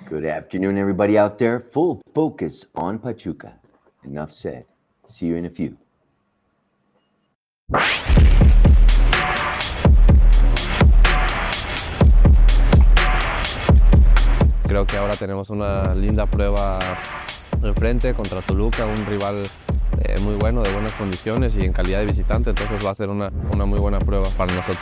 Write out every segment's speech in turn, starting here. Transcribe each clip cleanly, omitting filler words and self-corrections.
Good afternoon, everybody out there. Full focus on Pachuca. Enough said. See you in a few. Creo que ahora tenemos una linda prueba enfrente contra Toluca, un rival muy bueno, de buenas condiciones y en calidad de visitante, entonces va a ser una muy buena prueba para nosotros.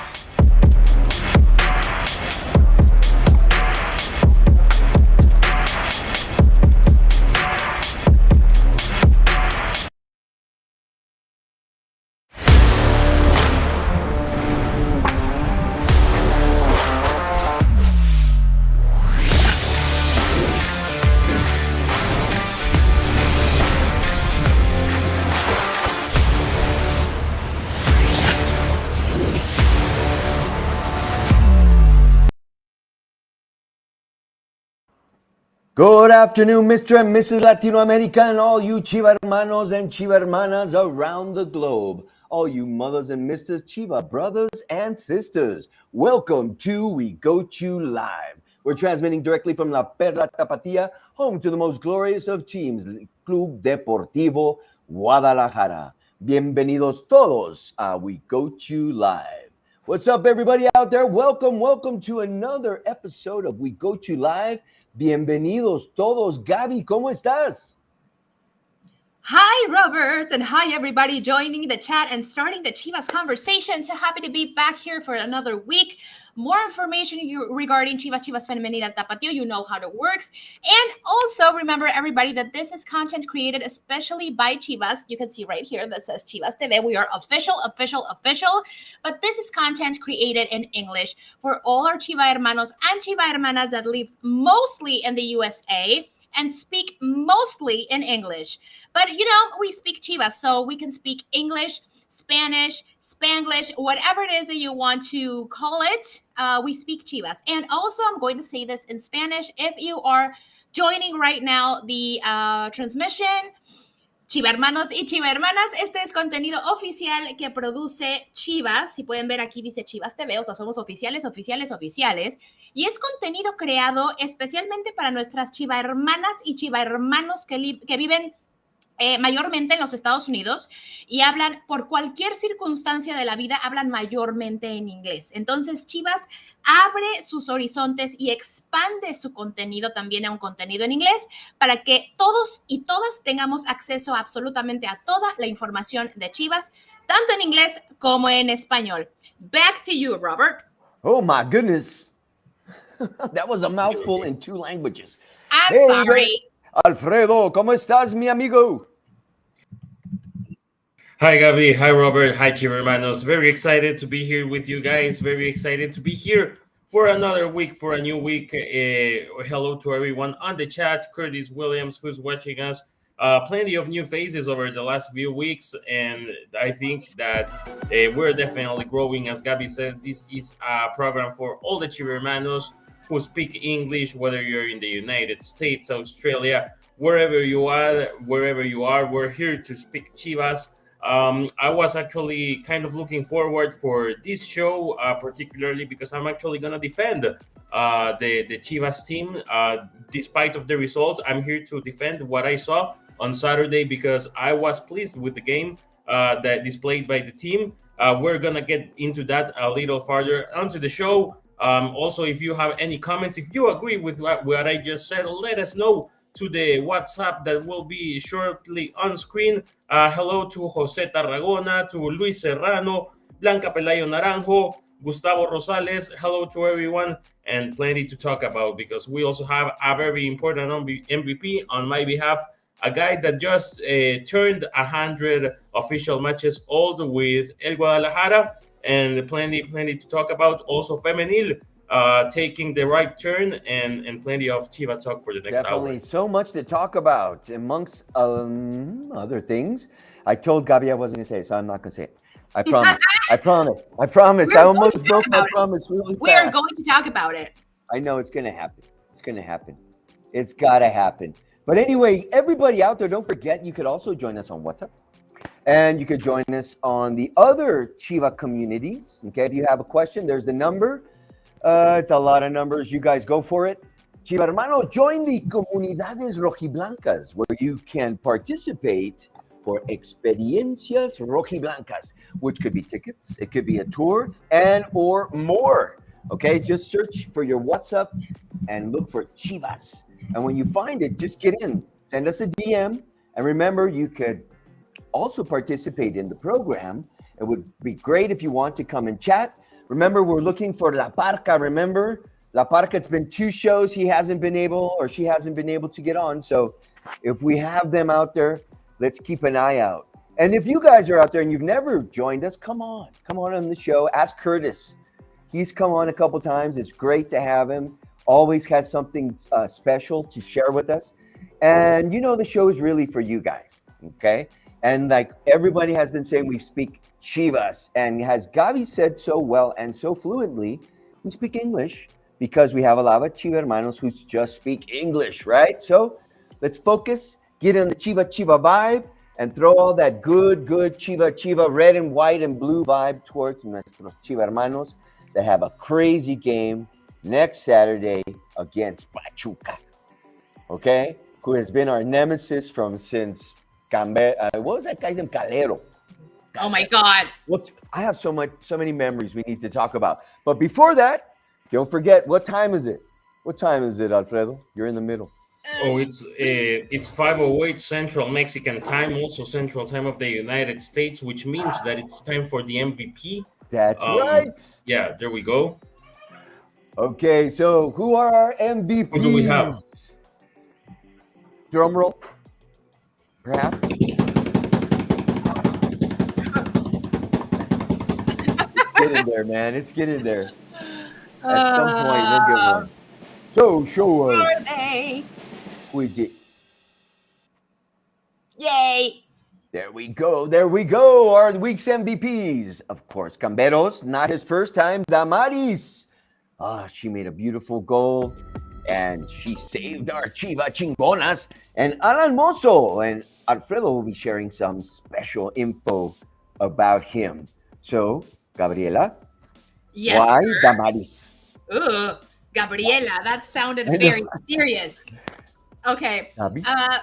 Good afternoon, Mr. and Mrs. Latino America, and all you Chiva hermanos and Chiva hermanas around the globe. All you mothers and Mrs. Chiva brothers and sisters. Welcome to We Got You Live. We're transmitting directly from La Perla Tapatía, home to the most glorious of teams, Club Deportivo Guadalajara. Bienvenidos todos a We Got You Live. What's up, everybody out there? Welcome to another episode of We Got You Live. Bienvenidos todos. Gaby, ¿cómo estás? Hi, Robert, and hi, everybody joining the chat and starting the Chivas conversation. So happy to be back here for another week. More information regarding Chivas Femenil Tapatio. You know how it works. And also remember, everybody, that this is content created especially by Chivas. You can see right here that says Chivas TV. We are official. But this is content created in English for all our Chiva hermanos and Chiva hermanas that live mostly in the USA and speak mostly in English. But, we speak Chivas, so we can speak English, Spanish, Spanglish, whatever it is that you want to call it, we speak Chivas. And also, I'm going to say this in Spanish. If you are joining right now the transmission, Chiva hermanos y Chiva hermanas, este es contenido oficial que produce Chivas. Si pueden ver aquí dice Chivas TV, o sea, somos oficiales. Y es contenido creado especialmente para nuestras Chiva hermanas y Chiva hermanos que viven mayormente en los Estados Unidos y hablan, por cualquier circunstancia de la vida, hablan mayormente en inglés. Entonces, Chivas abre sus horizontes y expande su contenido también a un contenido en inglés para que todos y todas tengamos acceso absolutamente a toda la información de Chivas, tanto en inglés como en español. Back to you, Robert. Oh, my goodness. That was a mouthful in two languages. I'm sorry. Alfredo, ¿cómo estás, mi amigo? Hi, Gabi. Hi, Robert. Hi, Chiva hermanos. Very excited to be here with you guys. Very excited to be here for another week, for a new week. Hello to everyone on the chat. Curtis Williams, who's watching us. Plenty of new faces over the last few weeks, and I think that we're definitely growing. As Gabi said, this is a program for all the Chiva hermanos who speak English, whether you're in the United States, Australia, wherever you are, we're here to speak Chivas. I was actually kind of looking forward for this show, particularly because I'm actually going to defend the Chivas team. Despite of the results, I'm here to defend what I saw on Saturday because I was pleased with the game that displayed by the team. We're going to get into that a little farther onto the show. Also, if you have any comments, if you agree with what I just said, let us know to the WhatsApp that will be shortly on screen. Hello to Jose Tarragona, to Luis Serrano, Blanca Pelayo Naranjo, Gustavo Rosales. Hello to everyone, and plenty to talk about because we also have a very important MVP on my behalf, a guy that just turned 100 official matches old with El Guadalajara, and plenty to talk about. Also, Femenil taking the right turn, and plenty of Chiva talk for the next hour. Definitely so much to talk about, amongst other things. I told Gabi I wasn't going to say it, so I'm not going to say it. I promise. I promise. I almost broke my promise really fast. We are going to talk about it. I know it's going to happen. It's got to happen. But anyway, everybody out there, don't forget, you could also join us on WhatsApp. And you could join us on the other Chiva communities. Okay, if you have a question, there's the number. It's a lot of numbers. You guys go for it. Chiva hermano, join the Comunidades Rojiblancas, where you can participate for Experiencias Rojiblancas, which could be tickets, it could be a tour, and or more. Okay, just search for your WhatsApp and look for Chivas. And when you find it, just get in, send us a DM, and remember, you could also participate in the program. It would be great if you want to come and chat. Remember, we're looking for La Parca. Remember, La Parca, it's been 2 shows she hasn't been able to get on. So if we have them out there, let's keep an eye out. And if you guys are out there and you've never joined us, come on the show. Ask Curtis. He's come on a couple times. It's great to have him. Always has something special to share with us. And the show is really for you guys, okay? And like everybody has been saying, we speak Chivas. And as Gabi said so well and so fluently, we speak English because we have a lot of Chiva hermanos who just speak English, right? So let's focus, get in the Chiva vibe, and throw all that good Chiva, red and white and blue vibe towards nuestros Chiva hermanos that have a crazy game next Saturday against Pachuca, okay? Who has been our nemesis since what was that guy's name? Calero. Oh my God. Look, I have so many memories we need to talk about. But before that, don't forget, what time is it? What time is it, Alfredo? You're in the middle. Oh, it's 5:08 Central Mexican time, also Central Time of the United States, which means that it's time for the MVP. That's right. Yeah, there we go. Okay, so who are our MVPs? Who do we have? Drum roll, perhaps. It's getting there, man. It's getting there. At some point, we'll get one. So, show us. Are they? Who is it? Yay. There we go. Our week's MVPs. Of course, Camberos, not his first time. Damaris. She made a beautiful goal. And she saved our Chiva Chingonas. And Alan Mozo. And Alfredo will be sharing some special info about him. So, Gabriela. Yes, Why sir. Damaris? Gabriela, that sounded very serious. Okay.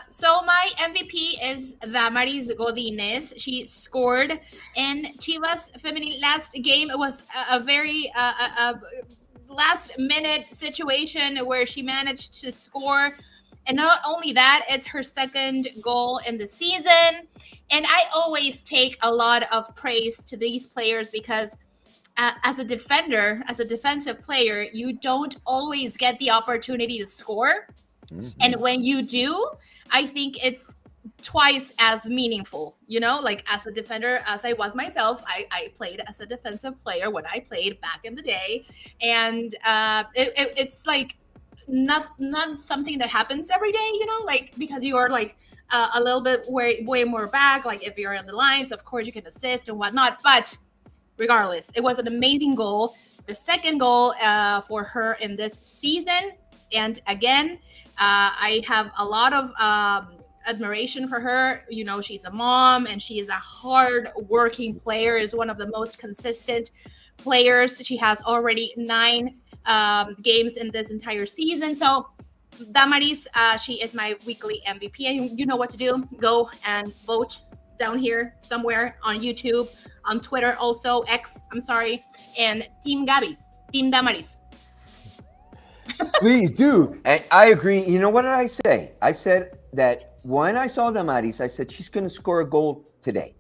So my MVP is Damaris Godinez. She scored in Chivas Femenil last game. It was a very last minute situation where she managed to score. And not only that, it's her second goal in the season. And I always take a lot of praise to these players because as a defender, as a defensive player, you don't always get the opportunity to score. Mm-hmm. And when you do, I think it's twice as meaningful, like as a defender, as I was myself, I played as a defensive player when I played back in the day. And it's like not something that happens every day, like because you are like a little bit way more back. Like if you're on the lines, of course you can assist and whatnot. But regardless, it was an amazing goal. The second goal for her in this season. And again, I have a lot of admiration for her. She's a mom and she is a hard-working player, is one of the most consistent players. She has already 9 games in this entire season. So Damaris, she is my weekly MVP. And you know what to do. Go and vote down here somewhere on YouTube, on Twitter, also X, and Team Gabi, Team Damaris. Please do. And I agree. You know what did I say? I said that when I saw Damaris, I said she's going to score a goal today.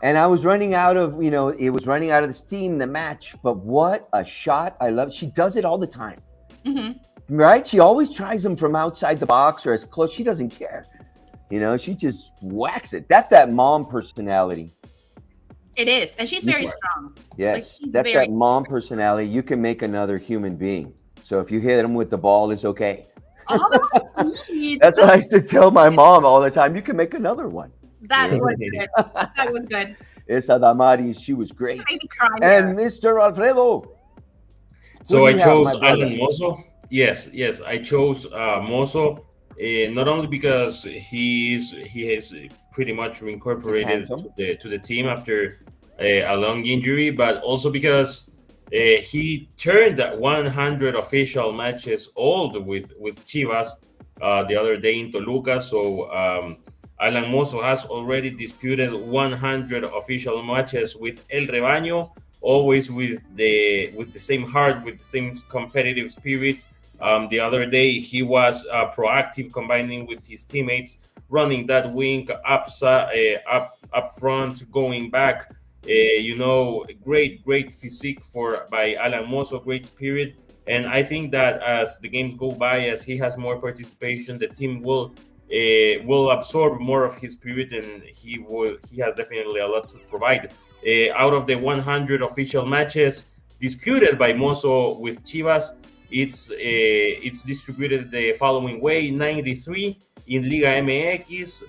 And I was running out of, it was running out of the steam, the match. But what a shot. I love it. She does it all the time. Mm-hmm. Right? She always tries them from outside the box or as close. She doesn't care. She just whacks it. That's that mom personality. It is. And she's very strong. Yes. That's that mom personality. You can make another human being. So if you hit them with the ball, it's okay. Oh, that's sweet. That's what I used to tell my mom all the time. You can make another one. That was good. That was good. Esa Damaris, she was great. And Mr. Alfredo. So I chose Alan Mozo. Yes, I chose Mozo. Not only because he has pretty much reincorporated to the team after a long injury, but also because He turned 100 official matches old with Chivas the other day in Toluca. So Alan Mozo has already disputed 100 official matches with El Rebaño, always with the same heart, with the same competitive spirit. The other day, he was proactive, combining with his teammates, running that wing up front, going back. Great physique by Alan Mozo, great spirit. And I think that as the games go by, as he has more participation, the team will absorb more of his spirit, and he has definitely a lot to provide. Out of the 100 official matches disputed by Mozo with Chivas, it's distributed the following way: 93 in Liga MX,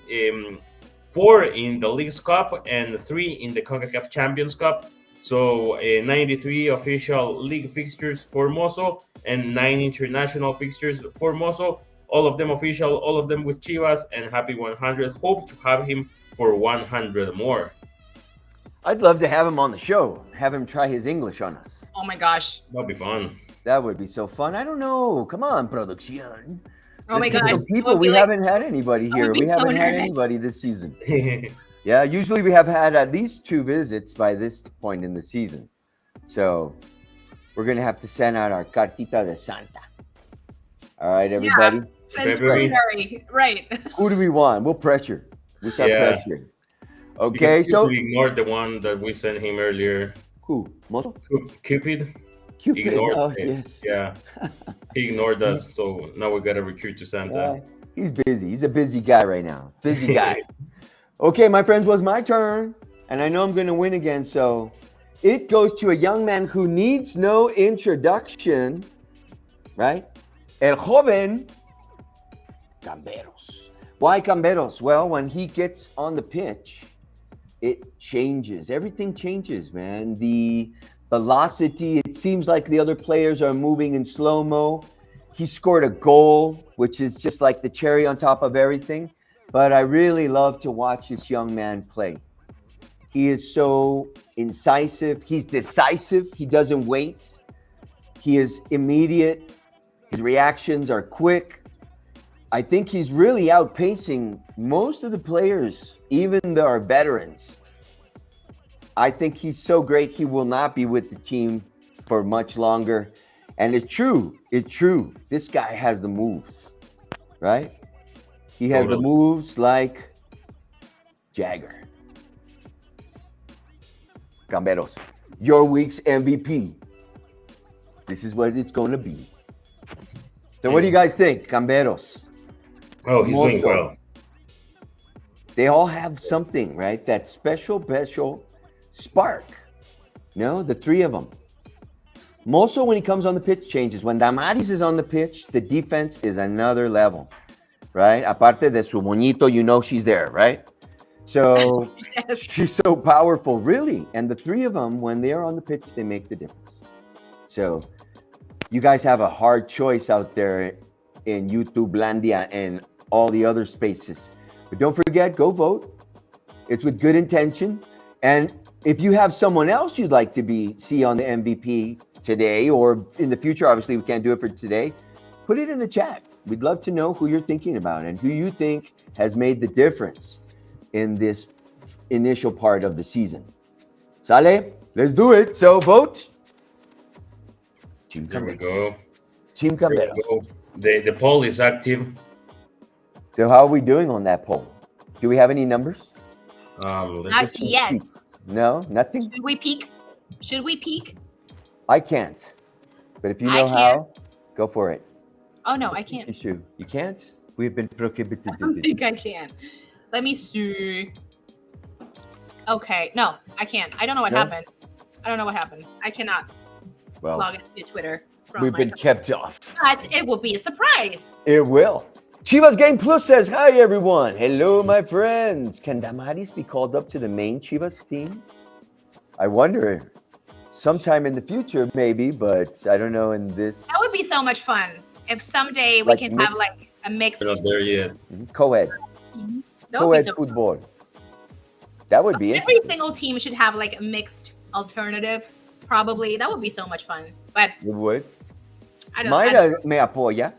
4 in the Leagues Cup, and 3 in the CONCACAF Champions Cup. So 93 official league fixtures for Mozo and 9 international fixtures for Mozo. All of them official, all of them with Chivas, and happy 100. Hope to have him for 100 more. I'd love to have him on the show. Have him try his English on us. Oh my gosh. That'll be fun. That would be so fun. I don't know. Come on, production. Oh my Let's get gosh. some people. We haven't had anybody here. We haven't had anybody this season. Yeah, usually we have had at least 2 visits by this point in the season. So we're going to have to send out our Cartita de Santa. All right, everybody? Yeah, since February. Right. Who do we want? We'll pressure. We'll start pressure. Okay, because so... we ignored the one that we sent him earlier. Who? Mozo? Cupid? Cupid, Ignored him. Yes. Yeah. He ignored us, so now we got to recruit to Santa. He's busy. He's a busy guy right now. Busy guy. Okay, my friends, was my turn, and I know I'm going to win again, so it goes to a young man who needs no introduction, right? El joven Camberos. Why Camberos? Well, when he gets on the pitch, it changes. Everything changes, man. The velocity, it seems like the other players are moving in slow-mo. He scored a goal, which is just like the cherry on top of everything. But I really love to watch this young man play. He is so incisive. He's decisive. He doesn't wait. He is immediate. His reactions are quick. I think he's really outpacing most of the players, even our veterans. I think he's so great, he will not be with the team for much longer. And it's true. It's true. This guy has the moves, right? He has the moves like Jagger. Camberos, your week's MVP. This is what it's going to be. So what do you guys think, Camberos? Oh, he's doing well. They all have something, right? That special spark. No, the 3 of them. Mozo, when he comes on the pitch, changes. When Damaris is on the pitch, the defense is another level, right? Aparte de su moñito, you know she's there, right? So yes. She's so powerful, really. And the 3 of them, when they are on the pitch, they make the difference. So you guys have a hard choice out there in YouTube Landia and all the other spaces. But don't forget, go vote. It's with good intention. And if you have someone else you'd like to see on the MVP today or in the future, obviously we can't do it for today, put it in the chat. We'd love to know who you're thinking about and who you think has made the difference in this initial part of the season. Sale? Let's do it. So vote. There we go. Team Camberos. The poll is active. So how are we doing on that poll? Do we have any numbers? Not yet. No, nothing? Should we peek? I can't. But if you know how, go for it. Oh, no, I can't. You can't? We've been prohibited. I don't think I can. Let me see. Okay. No, I can't. I don't know what happened. I cannot log into Twitter. We've been kept off. But it will be a surprise. It will. Chivas Game Plus says, hi, everyone. Hello, my friends. Can Damaris be called up to the main Chivas team? I wonder. Sometime in the future, maybe, but I don't know in this. That would be so much fun. If someday we can have like a mixed. We're not there yet. Co-ed. Mm-hmm. Co-ed football. That would be it. Every single team should have like a mixed alternative. Probably. That would be so much fun. But It would. I don't Mayra me apoya.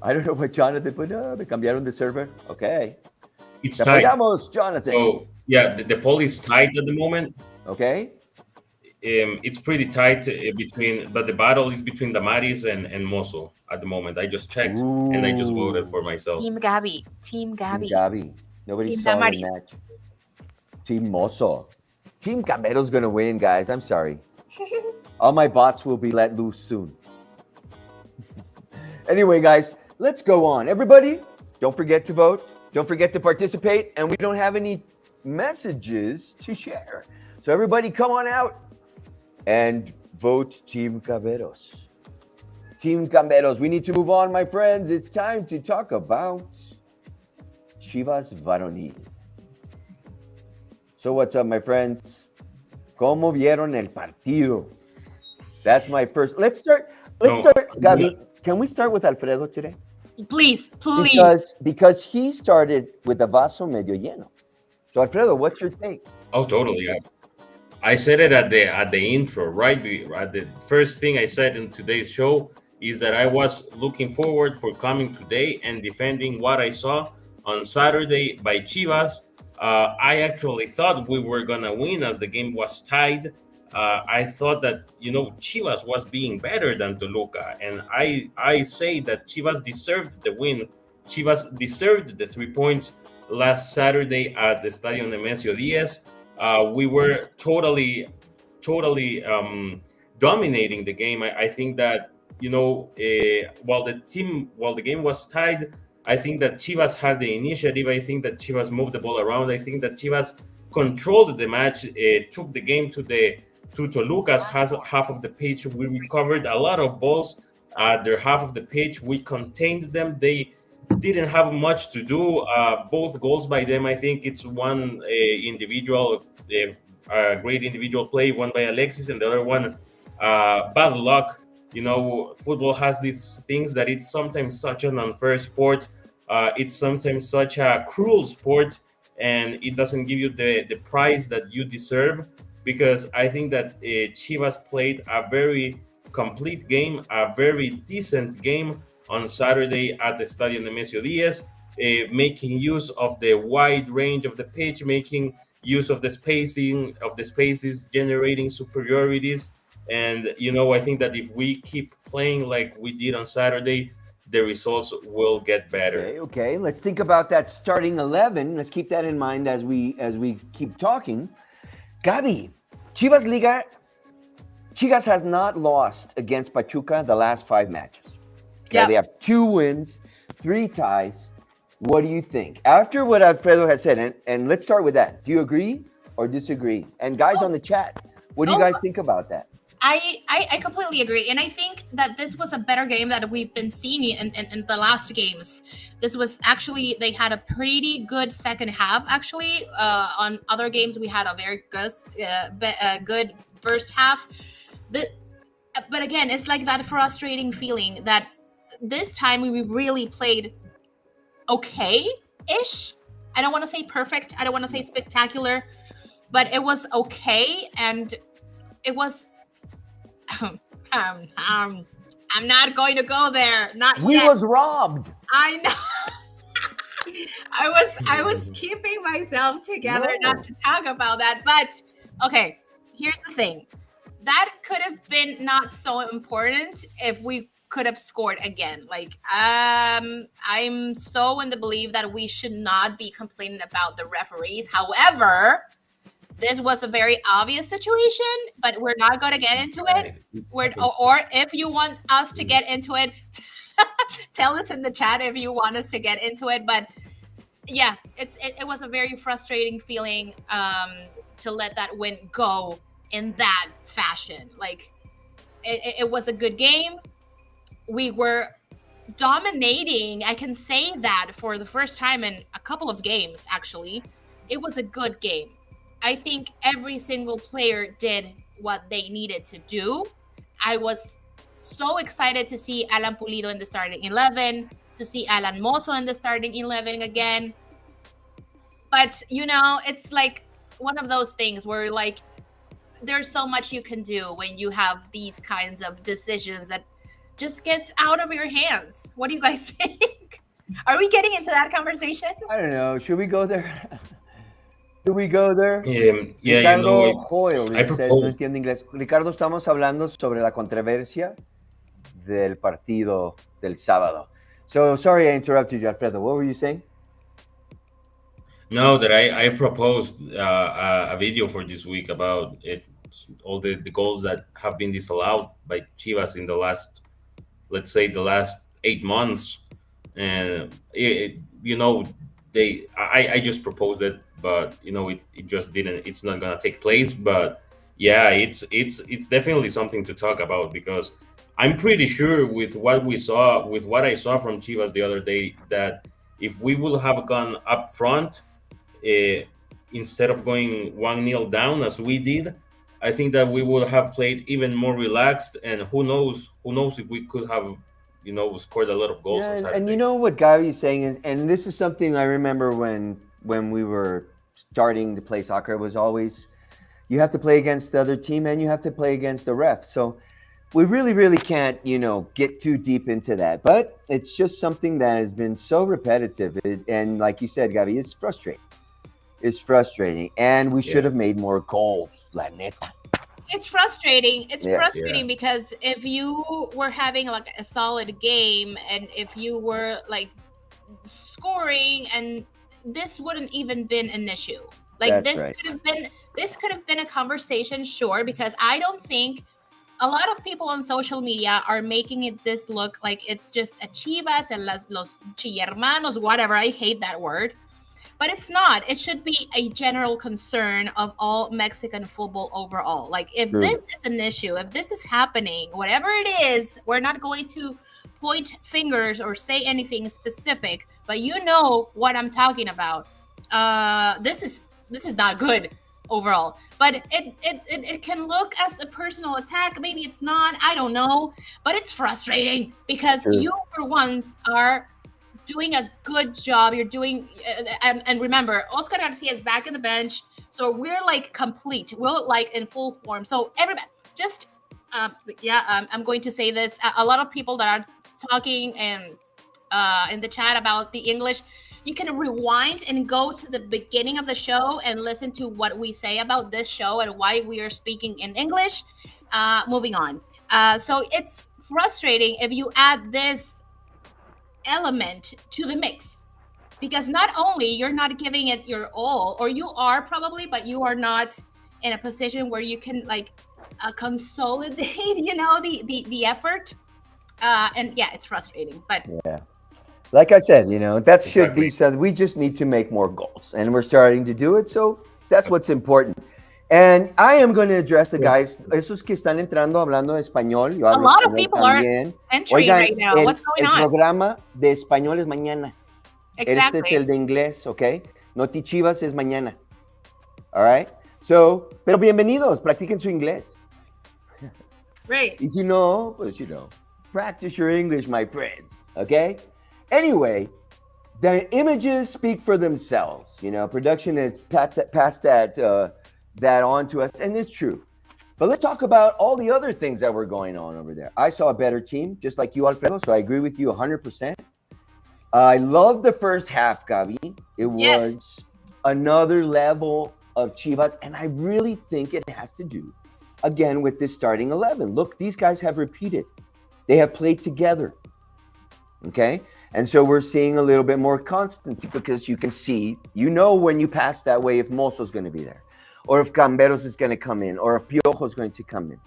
I don't know what Jonathan put. Me cambiaron de server. Okay. It's Te tight. apoyamos, Jonathan. So yeah, the poll is tight at the moment. Okay. It's pretty tight but the battle is between Damaris and Mozo at the moment. I just checked and I just voted for myself. Team Gabby. Team Gabby. Team Gabi. Nobody Team saw Damaris. the match. Team Mozo. Team Camero's gonna win, guys. I'm sorry. All my bots will be let loose soon. Anyway, guys, let's go on. Everybody, don't forget to vote. Don't forget to participate. And we don't have any messages to share. So everybody come on out and vote Team Caberos. Team Caberos, we need to move on, my friends. It's time to talk about Chivas Varonil. So what's up, my friends? ¿Cómo vieron el partido? That's my first. Let's start, Gabi. Can we start with Alfredo today? Please. Because he started with the vaso medio lleno. So Alfredo, what's your take? Oh, totally. I said it at the intro, right? At the first thing I said in today's show is that I was looking forward for coming today and defending what I saw on Saturday by Chivas. I actually thought we were gonna win as the game was tied. I thought that Chivas was being better than Toluca, and I say that Chivas deserved the win. Chivas deserved the 3 points last Saturday at the Estadio Nemesio Diaz. We were totally dominating the game. I think that while the game was tied, I think that Chivas had the initiative. I think that Chivas moved the ball around. I think that Chivas controlled the match, took the game to Toluca's half of the pitch. We recovered a lot of balls at their half of the pitch. We contained them. They didn't have much to do. Both goals by them, I think it's one individual, great individual play, one by Alexis, and the other one bad luck. Football has these things that it's sometimes such an unfair sport. It's sometimes such a cruel sport, and it doesn't give you the prize that you deserve. Because I think that Chivas played a very complete game, a very decent game on Saturday at the Estadio Nemesio Diaz, making use of the wide range of the pitch, making use of the spaces, generating superiorities. And, I think that if we keep playing like we did on Saturday, the results will get better. Okay. Let's think about that starting 11. Let's keep that in mind as we keep talking. Gabi, Chivas has not lost against Pachuca the last 5 matches. Okay, They have 2 wins, 3 ties. What do you think? After what Alfredo has said, and let's start with that. Do you agree or disagree? And guys on the chat, what do you guys think about that? I completely agree. And I think that this was a better game that we've been seeing in the last games. This was actually, they had a pretty good second half, actually. On other games, we had a very good first half. But again, it's like that frustrating feeling that this time we really played okay-ish. I don't want to say perfect. I don't want to say spectacular. But it was okay. And it was... I'm not going to go there. Not we yet. Was robbed. I know. I was keeping myself together not to talk about that. But okay, here's the thing. That could have been not so important if we could have scored again. Like, I'm so in the belief that we should not be complaining about the referees. However, this was a very obvious situation, but we're not going to get into it. Or if you want us to get into it, tell us in the chat if you want us to get into it. But yeah, it was a very frustrating feeling to let that win go in that fashion. Like, it was a good game. We were dominating. I can say that for the first time in a couple of games, actually. It was a good game. I think every single player did what they needed to do. I was so excited to see Alan Pulido in the starting 11, to see Alan Mozo in the starting 11 again. But, it's like one of those things where, like, there's so much you can do when you have these kinds of decisions that just gets out of your hands. What do you guys think? Are we getting into that conversation? I don't know. Should we go there? Should we go there? Yeah, Ricardo Hoyle I says, no propose. entiendo inglés. Ricardo, estamos hablando sobre la controversia del partido del sábado. So, sorry I interrupted you, Alfredo. What were you saying? No, that I proposed a video for this week about it, all the goals that have been disallowed by Chivas in the last, let's say, the last 8 months, and I just proposed it, but it just didn't. It's not gonna take place, but yeah, it's definitely something to talk about because I'm pretty sure with what I saw from Chivas the other day, that if we would have gone up front, uh, instead of going 1-0 down as we did, I think that we would have played even more relaxed, and who knows if we could have, scored a lot of goals Yeah, on and you Saturday. know what Gavi is saying is, and this is something I remember when we were starting to play soccer, it was always you have to play against the other team and you have to play against the ref. So we really can't, get too deep into that. But it's just something that has been so repetitive. And like you said, Gavi, it's frustrating. It's frustrating. And we should Yeah, have made more goals, la neta. It's frustrating. It's Yes. yeah, frustrating because if you were having like a solid game and if you were like scoring, and this wouldn't even been an issue. Like That's right. this could have been a conversation, sure, because I don't think a lot of people on social media are making it this look like it's just a Chivas and los chillermanos, whatever. I hate that word. But it's not. It should be a general concern of all Mexican football overall. Like, if this True. is an issue, if this is happening, whatever it is, we're not going to point fingers or say anything specific, but you know what I'm talking about. This is not good overall. But it can look as a personal attack. Maybe it's not. I don't know. But it's frustrating because True. you, for once, are doing a good job. You're doing, and remember, Oscar Garcia is back in the bench, so we're like complete. We're like in full form. So everybody, just yeah, I'm going to say this. A lot of people that are talking and in the chat about the English, you can rewind and go to the beginning of the show and listen to what we say about this show and why we are speaking in English. Moving on. So it's frustrating if you add this element to the mix, because not only you're not giving it your all, or you are probably, but you are not in a position where you can like consolidate the effort, and yeah, it's frustrating, but Yeah. Like I said, that should be exactly. something. We just need to make more goals, and we're starting to do it. So that's what's important. And I am going to address the Yeah. guys, esos que están entrando hablando español. Yo a hablo lot of español people are también. entering Oigan, right now. el, What's going el on? programa de español es mañana. Este es Exactly. el de inglés, ¿ok? Noti Chivas es mañana. All right? So, pero bienvenidos, practiquen su inglés. Right. Y si no, pues, practice your English, my friends, okay? Anyway, the images speak for themselves. Production has passed that on to us, and it's true. But let's talk about all the other things that were going on over there. I saw a better team, just like you, Alfredo, so I agree with you 100%. I love the first half, Gabi. It Yes. was another level of Chivas, and I really think it has to do, again, with this starting 11. Look, these guys have repeated. They have played together, okay? And so we're seeing a little bit more constancy because you can see, when you pass that way, if Mozo's going to be there, or if Camberos is going to come in, or if Piojo is going to come in.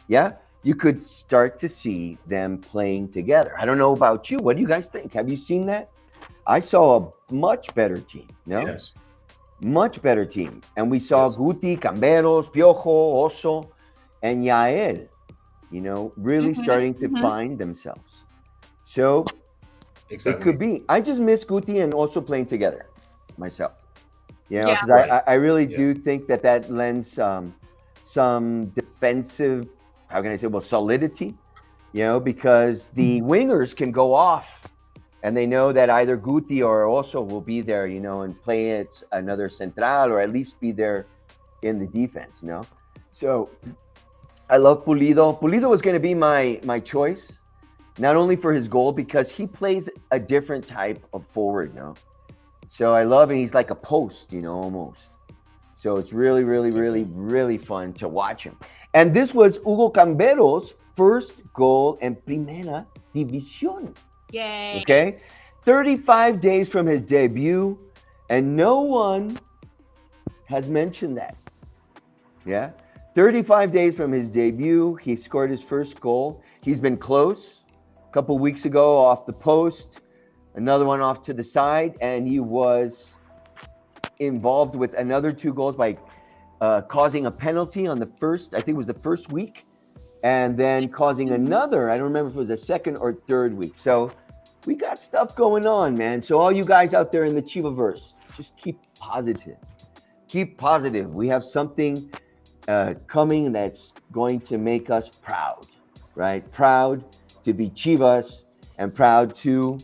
Yeah? You could start to see them playing together. I don't know about you. What do you guys think? Have you seen that? I saw a much better team, no? Yes. Much better team. And we saw Yes. Guti, Camberos, Piojo, Oso, and Yael, really Mhm, starting to mhm. find themselves. So it Exactly. could be. I just miss Guti and also playing together myself. Yeah. Because Right. I really Yeah. do think that lends some defensive, how can I say, solidity, because the wingers can go off and they know that either Guti or Oso will be there, and play it another central or at least be there in the defense, So I love Pulido. Pulido was going to be my choice, not only for his goal, because he plays a different type of forward, So I love him. He's like a post, almost. So it's really, really, really, really fun to watch him. And this was Hugo Cambero's first goal in Primera División. Yay. Okay? 35 days from his debut, and no one has mentioned that. Yeah? 35 days from his debut, he scored his first goal. He's been close. A couple weeks ago off the post, another one off to the side, and he was involved with another 2 goals by causing a penalty on the first, I think it was the first week, and then causing another, I don't remember if it was the second or third week. So we got stuff going on, man. So all you guys out there in the Chivaverse, just keep positive. Keep positive. We have something coming that's going to make us proud, right? Proud to be Chivas and proud to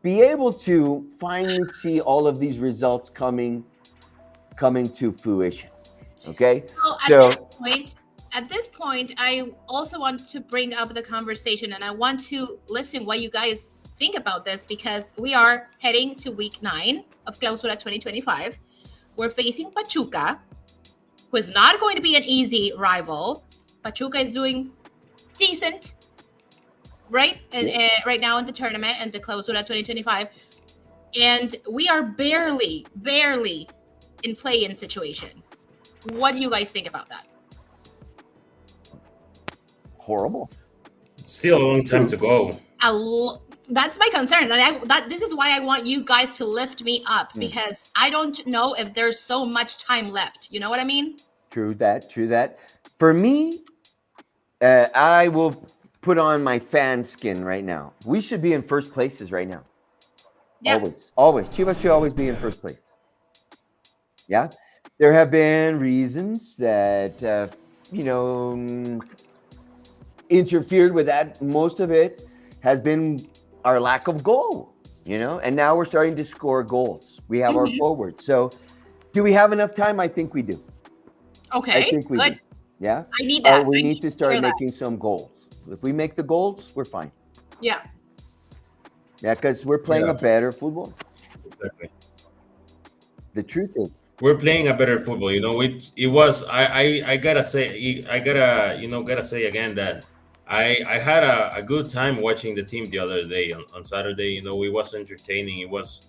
be able to finally see all of these results coming to fruition. Okay. So at this point, I also want to bring up the conversation, and I want to listen what you guys think about this, because we are heading to week 9 of Clausura 2025. We're facing Pachuca, who is not going to be an easy rival. Pachuca is doing decent, right? And right now in the tournament and the Clausura 2025. And we are barely in play-in situation. What do you guys think about that? Horrible. Still a long time to go. That's my concern. And this is why I want you guys to lift me up, because I don't know if there's so much time left. You know what I mean? True that. For me, I will put on my fan skin right now. We should be in first places right now. Yeah. Always. Chivas should always be in first place. Yeah. There have been reasons that, interfered with that. Most of it has been our lack of goal, and now we're starting to score goals. We have our forwards. So do we have enough time? I think we do. Okay. I think we do. Yeah. I need that. We need to start making some goals. If we make the goals, we're fine. Yeah. Yeah, because we're playing a better football. Exactly. The truth is, we're playing a better football. It was. I gotta say again that I had a good time watching the team the other day on Saturday. It was entertaining. It was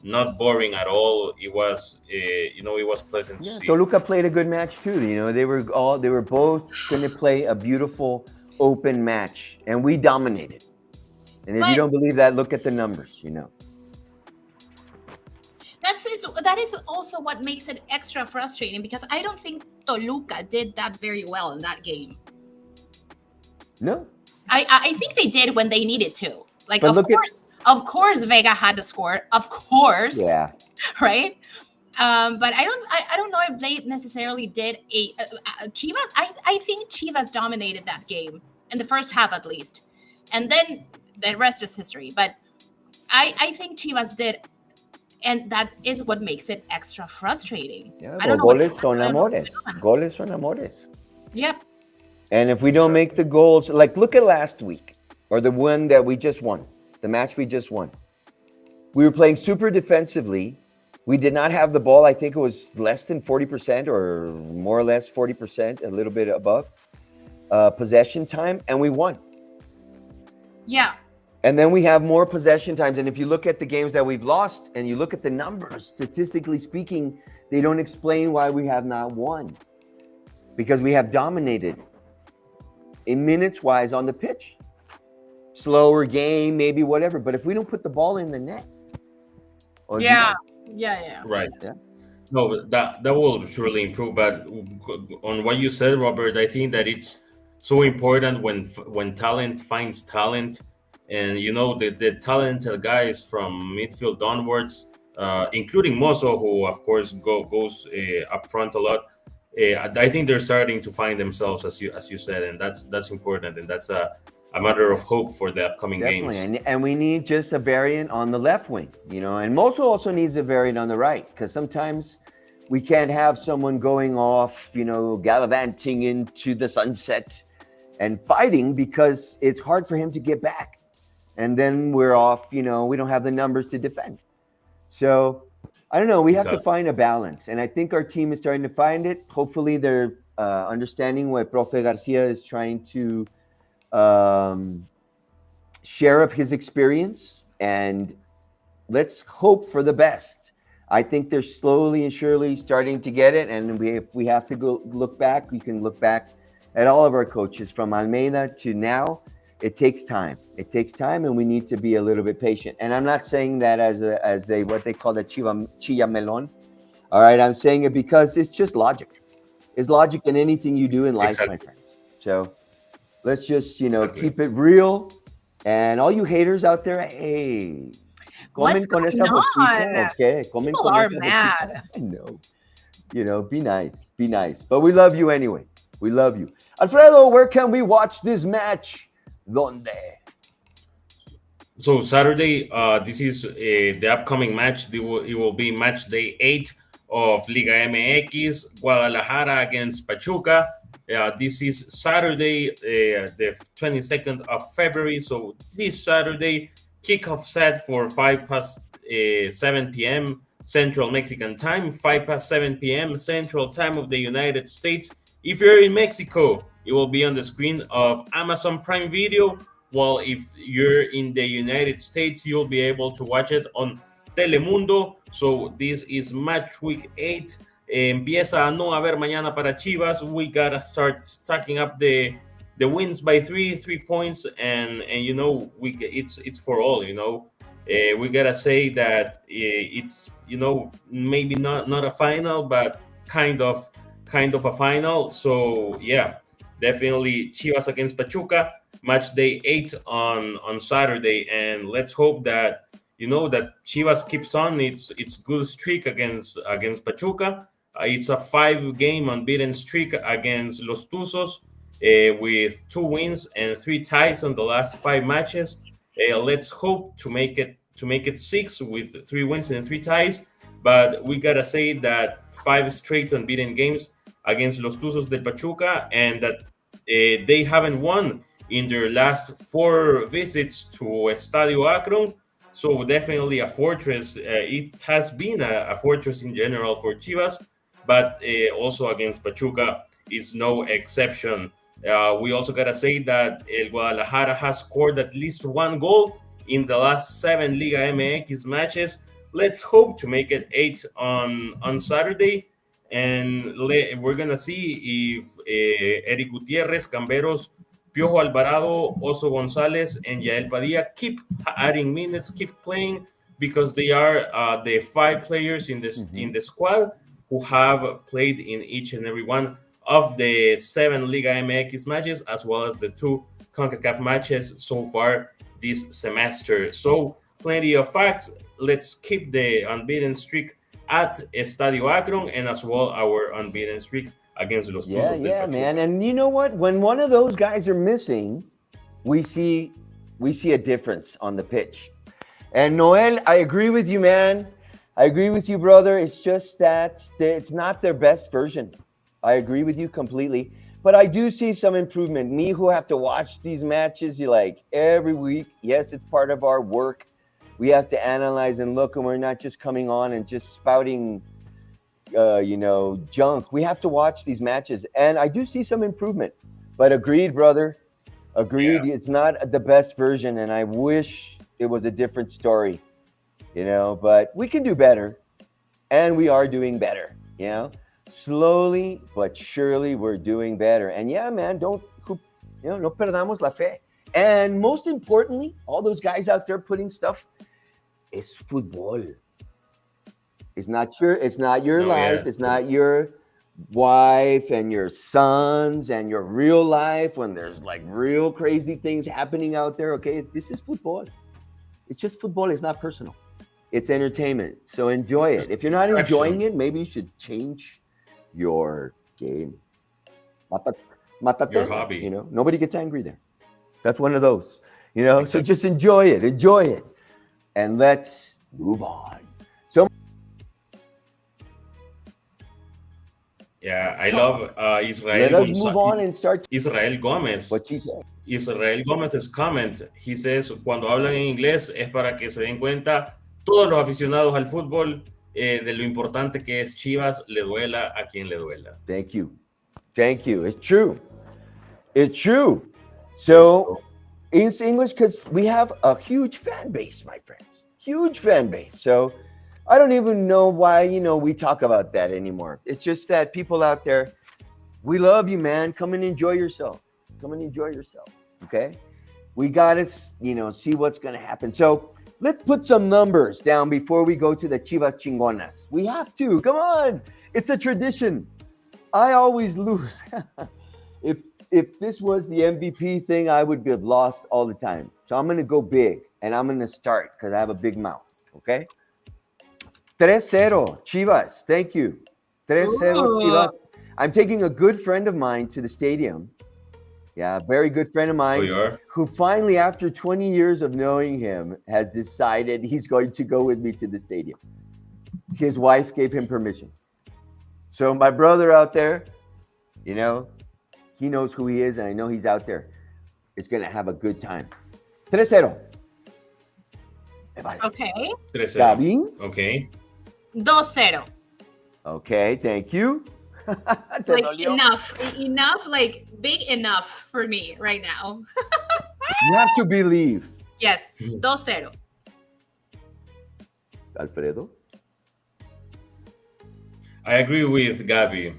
not boring at all. It was it was pleasant to see. Toluca played a good match too. They were both going to play a beautiful open match, and we dominated. And if you don't believe that, look at the numbers. That is also what makes it extra frustrating, because I don't think Toluca did that very well in that game. No. I think they did when they needed to. Like, of course Vega had to score. Of course. Yeah. Right? But I don't know if they necessarily did Chivas. I think Chivas dominated that game in the first half at least. And then the rest is history. But I think Chivas did. And that is what makes it extra frustrating. Yeah, I don't know. Goles son amores. Goles son amores. Yep. And if we don't make the goals, like look at last week, or the one that we just won, the match we just won. We were playing super defensively. We did not have the ball. I think it was less than 40% or more or less 40%, a little bit above possession time, and we won. Yeah. And then we have more possession times. And if you look at the games that we've lost and you look at the numbers, statistically speaking, they don't explain why we have not won. Because we have dominated in minutes-wise on the pitch. Slower game, maybe whatever. But if we don't put the ball in the net. Yeah. Right. Yeah. No, that will surely improve. But on what you said, Robert, I think that it's so important when talent finds talent. And the talented guys from midfield onwards, including Mozo, who of course goes up front a lot. I think they're starting to find themselves, as you said, and that's important, and that's a matter of hope for the upcoming games. And we need just a variant on the left wing, And Mozo also needs a variant on the right, because sometimes, We can't have someone going off, gallivanting into the sunset and fighting because it's hard for him to get back. And then we're off, we don't have the numbers to defend. So I don't know. We have to find a balance. And I think our team is starting to find it. Hopefully they're understanding what Profe Garcia is trying to share of his experience. And let's hope for the best. I think they're slowly and surely starting to get it. And if we have to go look back, we can look back at all of our coaches from Almeida to now. It takes time. It takes time, and we need to be a little bit patient. And I'm not saying that as what they call the chilla melon. All right, I'm saying it because it's just logic. It's logic in anything you do in life, my friends. So let's just keep it real. And all you haters out there, hey. What's going on? Okay. People are mad. I know. Be nice. Be nice. But we love you anyway. We love you. Alfredo, where can we watch this match? Donde? So Saturday, this is the upcoming match. It will be match day 8 of Liga MX, Guadalajara against Pachuca. This is Saturday, the 22nd of February. So this Saturday, kickoff set for 7 p.m. Central Mexican time, 7 p.m. Central Time of the United States. If you're in Mexico, it will be on the screen of Amazon Prime Video, while if you're in the United States, you'll be able to watch it on Telemundo. So this is match week 8. Empieza a no haber mañana para Chivas. We gotta start stacking up the wins by 3 points, and it's for all. We gotta say that it's maybe not a final, but kind of a final. So yeah, definitely Chivas against Pachuca, match day 8 on Saturday, and let's hope that that Chivas keeps on its good streak against Pachuca. It's a 5-game unbeaten streak against Los Tuzos, with 2 wins and 3 ties on the last 5 matches. Let's hope to make it 6 with 3 wins and 3 ties. But we gotta say that 5 straight unbeaten games against Los Tuzos de Pachuca, and that they haven't won in their last 4 visits to Estadio Akron. So definitely a fortress. It has been a fortress in general for Chivas, but also against Pachuca is no exception. We also gotta say that El Guadalajara has scored at least 1 goal in the last 7 Liga MX matches. Let's hope to make it 8 on Saturday, and we're gonna see if Eric Gutierrez, Camberos, Piojo Alvarado, Oso Gonzalez, and Yael Padilla keep adding minutes, keep playing, because they are the 5 players in the squad who have played in each and every one of the 7 Liga MX matches, as well as the 2 CONCACAF matches so far this semester. So plenty of facts. Let's keep the unbeaten streak at Estadio Akron, and as well our unbeaten streak against Los Tuzos. Yeah, man. And you know what? When one of those guys are missing, we see a difference on the pitch. And Noel, I agree with you, man. I agree with you, brother. It's just that it's not their best version. I agree with you completely. But I do see some improvement. Me, who have to watch these matches, every week. Yes, it's part of our work. We have to analyze and look, and we're not just coming on and just spouting, junk. We have to watch these matches, and I do see some improvement. But agreed, brother. Agreed. Yeah. It's not the best version, and I wish it was a different story. But we can do better, and we are doing better. Slowly but surely, we're doing better. And yeah, man, no perdamos la fe. And most importantly, all those guys out there putting stuff, it's football. It's not your life. Yeah. It's not your wife and your sons and your real life when there's real crazy things happening out there. Okay, this is football. It's just football. It's not personal. It's entertainment. So enjoy it. If you're not enjoying it, maybe you should change your game. Your hobby. Nobody gets angry there. That's one of those. Exactly. So just enjoy it, and let's move on. So Yeah, I love Let us move on and start Israel Gómez. what she said. Israel Gómez's comment. He says, cuando hablan en inglés es para que se den cuenta todos los aficionados al fútbol de lo importante que es Chivas, le duela a quien le duela. Thank you. Thank you. It's true. It's true. So, it's English because we have a huge fan base, my friends. Huge fan base. So, I don't even know why, we talk about that anymore. It's just that people out there, we love you, man. Come and enjoy yourself. Come and enjoy yourself. Okay? We got to, see what's going to happen. So, let's put some numbers down before we go to the Chivas Chingonas. We have to. Come on. It's a tradition. I always lose. If this was the MVP thing, I would have lost all the time. So I'm going to go big, and I'm going to start because I have a big mouth, okay? 3-0, Chivas. Thank you. 3-0, Chivas. I'm taking a good friend of mine to the stadium. Yeah, a very good friend of mine. Oh, you are? Who finally, after 20 years of knowing him, has decided he's going to go with me to the stadium. His wife gave him permission. So my brother out there, he knows who he is, and I know he's out there. Is going to have a good time. 3-0. Okay. 3-0. Gabi? Okay. 2-0. Okay, thank you. Like enough, like big enough for me right now. You have to believe. Yes, 2-0. Alfredo? I agree with Gabi.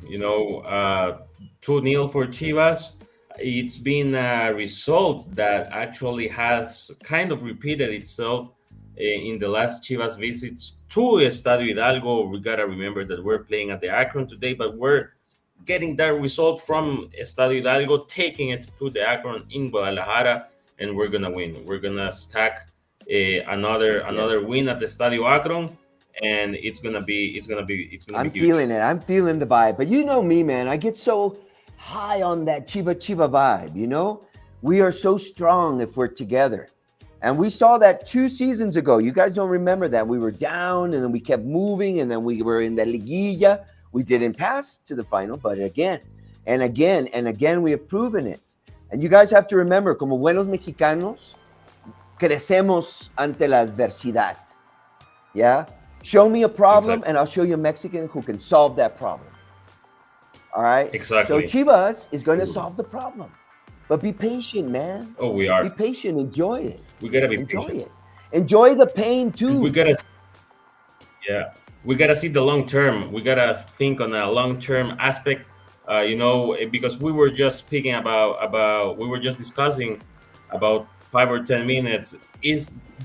2-0 for Chivas. It's been a result that actually has kind of repeated itself in the last Chivas visits to Estadio Hidalgo. We got to remember that we're playing at the Akron today, but we're getting that result from Estadio Hidalgo, taking it to the Akron in Guadalajara, and we're going to win. We're going to stack another win at the Estadio Akron. And it's gonna be huge. I'm feeling it. I'm feeling the vibe. But you know me, man. I get so high on that Chiva vibe. We are so strong if we're together. And we saw that 2 seasons ago. You guys don't remember that. We were down, and then we kept moving, and then we were in the liguilla. We didn't pass to the final, but again and again and again, we have proven it. And you guys have to remember, como buenos mexicanos, crecemos ante la adversidad. Yeah? Show me a problem, and I'll show you a Mexican who can solve that problem. All right? Exactly. So Chivas is going to solve the problem. But be patient, man. Oh, we are. Be patient. Enjoy it. We got to be Enjoy patient. it. Enjoy the pain, too. We got to see the long term. We got to think on a long-term aspect, because we were just speaking we were just discussing about 5 or 10 minutes.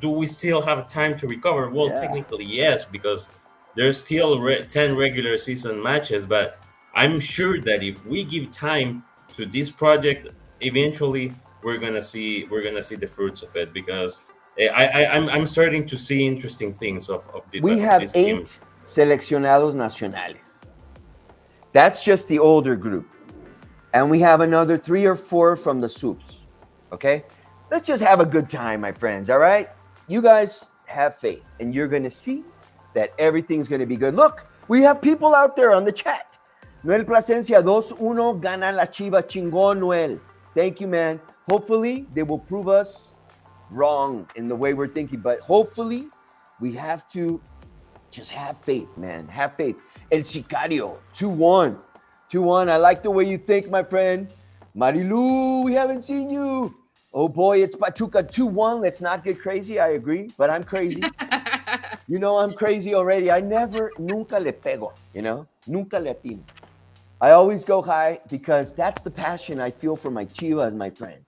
Do we still have time to recover? Well, technically, yes, because there's still 10 regular season matches. But I'm sure that if we give time to this project, eventually we're gonna see the fruits of it. Because I'm starting to see interesting things of this. We have this 8 team. seleccionados nacionales. That's just the older group, and we have another 3 or 4 from the soups. Okay. Let's just have a good time, my friends, all right? You guys have faith, and you're going to see that everything's going to be good. Look, we have people out there on the chat. Noel Plasencia, 2-1, gana la Chiva. Chingón, Noel. Thank you, man. Hopefully, they will prove us wrong in the way we're thinking, but hopefully, we have to just have faith, man. Have faith. El Sicario, 2-1. 2-1. I like the way you think, my friend. Marilu, we haven't seen you. Oh boy, it's Pachuca 2-1. Let's not get crazy. I agree, but I'm crazy. I'm crazy already. Nunca le pego, Nunca le atino. I always go high because that's the passion I feel for my Chivas, my friends.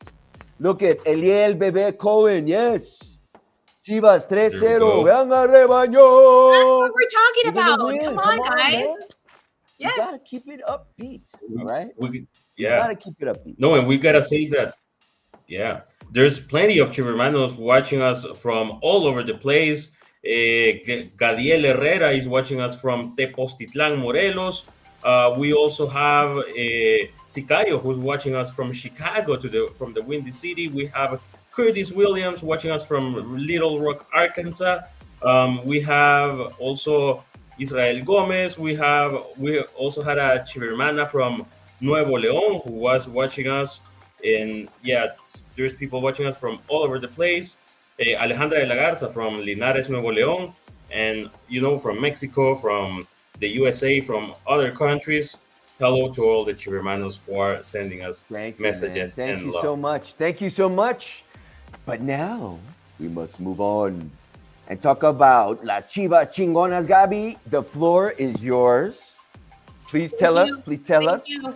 Look at Eliel Bebe Cohen, yes. Chivas 3-0. Vean a rebaño. That's what we're talking about. Come on, guys. Man. Yes. You gotta keep it upbeat, all right? You gotta keep it upbeat. No, and we gotta say that. Yeah, there's plenty of Chivermanos watching us from all over the place. Gadiel Herrera is watching us from Tepoztitlán, Morelos. We also have Sicario, who's watching us from Chicago from the Windy City. We have Curtis Williams watching us from Little Rock, Arkansas. We have also Israel Gomez. We also had a Chivermana from Nuevo León who was watching us, and yeah, there's people watching us from all over the place. Alejandra de la Garza from Linares, Nuevo León, and from Mexico, from the USA, from other countries. Hello to all the Chivermanos who are sending us messages Thank and you love. so much. Thank you so much. But now we must move on and talk about La Chivas Chingonas. Gabi, the floor is yours. Please tell us. Thank you.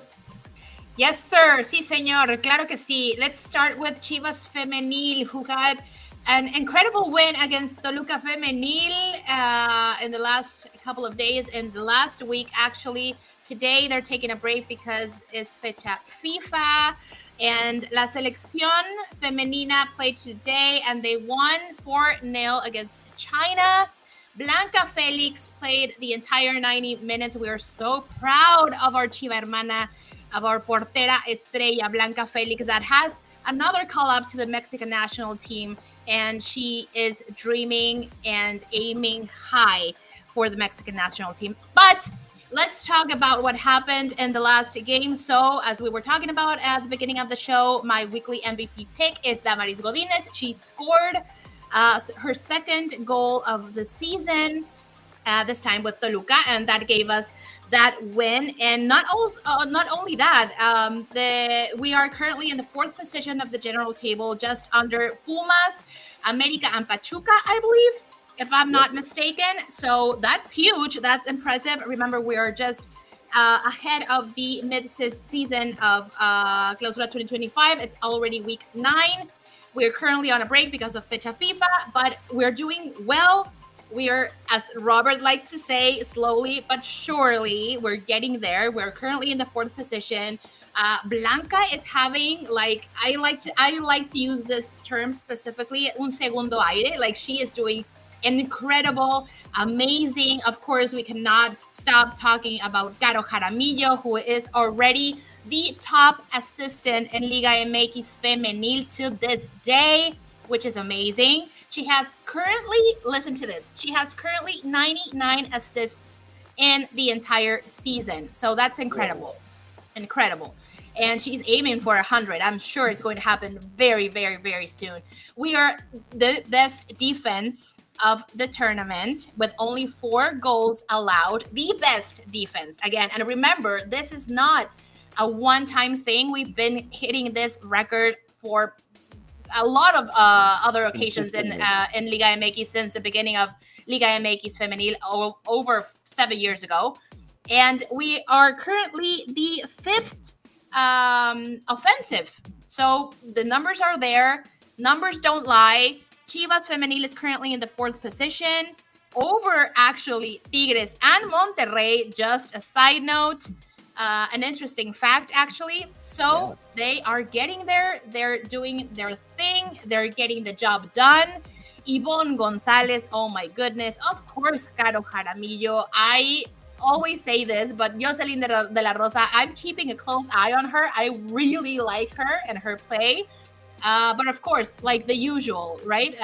Yes, sir. Sí, señor. Claro que sí. Let's start with Chivas Femenil, who had an incredible win against Toluca Femenil in the last couple of days, in the last week, actually. Today, they're taking a break because it's fecha FIFA. And La Selección Femenina played today, and they won 4-0 against China. Blanca Felix played the entire 90 minutes. We are so proud of our Chiva Hermana, of our portera estrella, Blanca Felix, that has another call up to the Mexican national team, and she is dreaming and aiming high for the Mexican national team. But let's talk about what happened in the last game. So, as we were talking about at the beginning of the show, my weekly MVP pick is Damaris Godinez. She scored her second goal of the season, this time with Toluca, and that gave us that win. And not only that, we are currently in the fourth position of the general table, just under Pumas, America, and Pachuca, I believe, if I'm not mistaken. So that's huge. That's impressive. Remember, we are just ahead of the mid-season of Clausura 2025. It's already week 9. We're currently on a break because of fecha FIFA, but we're doing well. We are, as Robert likes to say, slowly but surely, we're getting there. We're currently in the fourth position. Blanca is having, like, I like to use this term specifically, un segundo aire. Like, she is doing incredible, amazing. Of course, we cannot stop talking about Caro Jaramillo, who is already the top assistant in Liga MX Femenil to this day, which is amazing. She has currently, listen to this, she has currently 99 assists in the entire season. So that's incredible. Incredible. And she's aiming for 100. I'm sure it's going to happen very, very, very soon. We are the best defense of the tournament with only 4 goals allowed. The best defense, again. And remember, this is not a one-time thing. We've been hitting this record for a lot of other occasions in Liga MX since the beginning of Liga MX Femenil over 7 years ago. And we are currently the 5th offensive. So the numbers are there. Numbers don't lie. Chivas Femenil is currently in the 4th position over actually Tigres and Monterrey. Just a side note. An interesting fact, actually. So they are getting there. They're doing their thing. They're getting the job done. Yvonne Gonzalez, oh my goodness. Of course, Caro Jaramillo. I always say this, but Jocelyn de la Rosa, I'm keeping a close eye on her. I really like her and her play. But of course, like the usual, right?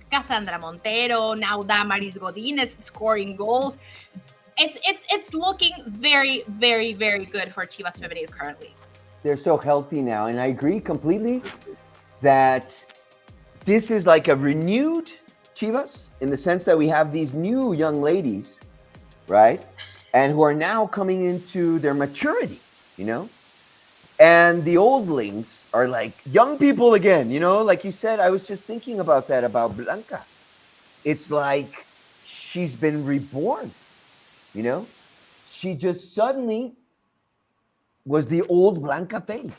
Cassandra Montero, now Damaris Godinez scoring goals. It's looking very, very, very good for Chivas Femenil currently. They're so healthy now, and I agree completely that this is like a renewed Chivas in the sense that we have these new young ladies, right? And who are now coming into their maturity, And the oldlings are like young people again, Like you said, I was just thinking about that, about Blanca. It's like she's been reborn. She just suddenly was the old Blanca Felix,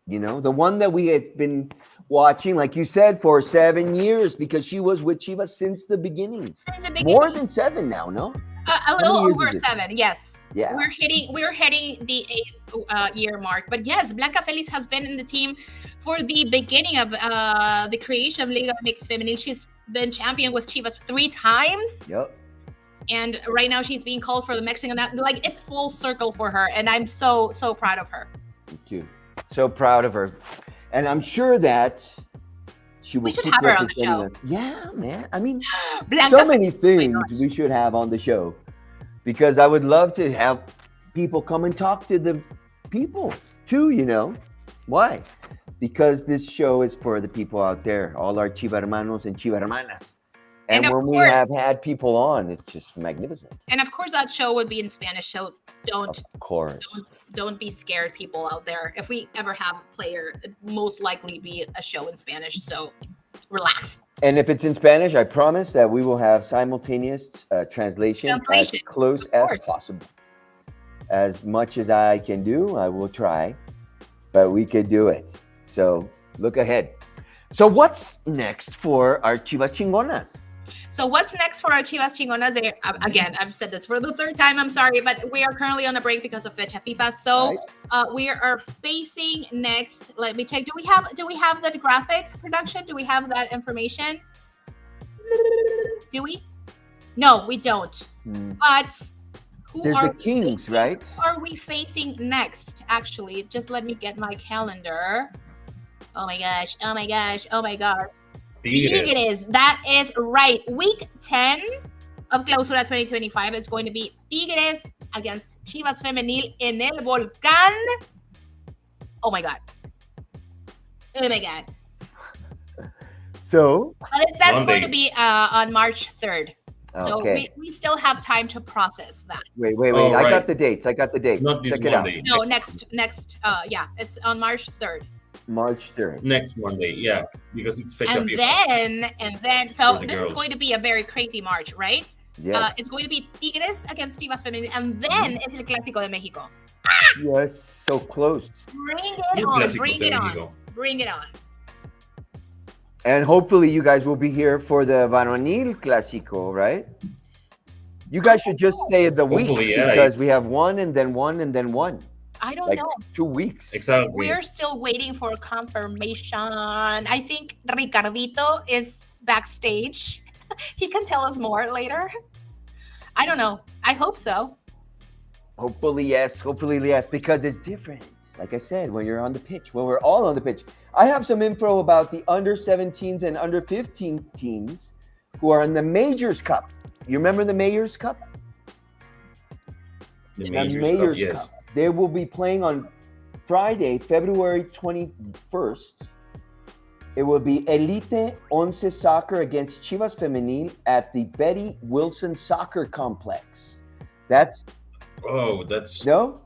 the one that we had been watching, like you said, for 7 years because she was with Chivas since the beginning. More than 7 now, no? A little over 7, yes. Yeah. We're hitting the 8th year mark. But yes, Blanca Felix has been in the team for the beginning of the creation of Liga MX Femenil. She's been champion with Chivas 3 times. Yep. And right now she's being called for the Mexican, like it's full circle for her. And I'm so proud of her. Me too. So proud of her. And I'm sure that She will We should keep have her on the representing show. us. Yeah, man. I mean, Blanca, so many oh my things gosh. we should have on the show, because I would love to have people come and talk to the people too, you know. Why? Because this show is for the people out there, all our Chiva hermanos and Chiva hermanas. And of when we course, have had people on, it's just magnificent. and of course, that show would be in Spanish. So Of course. don't be scared, people out there. If we ever have a player, it most likely be a show in Spanish. So relax. And if it's in Spanish, I promise that we will have simultaneous translation as close of as course. possible. As much as I can do, I will try, but we could do it. So look ahead. So what's next for our Chivas Chingonas? So what's next for our Chivas Chingonas? Again, I've said this for the third time. I'm sorry, but we are currently on a break because of Fecha FIFA. So we are facing next. Let me check. Do we have the graphic production? Do we have that information? Do we? No, we don't. But There's the Kings, right? Who are we facing next? Actually, just let me get my calendar. Oh my gosh! Oh my gosh! Oh my god! Tigres. That is right. Week 10 of Clausura 2025 is going to be Tigres against Chivas Femenil en el Volcán. Oh my god. Oh my god. So that's going to be on March 3rd. So okay. we still have time to process that. Wait. I got the dates. Not this Check Monday. it out. No, next. Yeah, it's on March 3rd. March 3rd. Next Monday, yeah, because it's Fecha FIFA. And then, so this girls. is going to be a very crazy March, right? Yes. It's going to be Tigres against Chivas Femenil, and then it's el Clásico de México. Yes, so close. Bring it on, bring it on, bring it on. And hopefully you guys will be here for the Varonil Clásico, right? You guys should just stay the week because we have one and then one and then one. I don't know. 2 weeks. Exactly. We're still waiting for confirmation. I think Ricardito is backstage. He can tell us more later. I don't know. I hope so. Hopefully, yes. Because it's different. Like I said, when you're on the pitch, when we're all on the pitch. I have some info about the under 17s and under 15 teams who are in the Majors Cup. You remember the Majors Cup? The Majors Cup, yes. They will be playing on Friday, February 21st. It will be Elite Once Soccer against Chivas Femenil at the Betty Wilson Soccer Complex. That's no.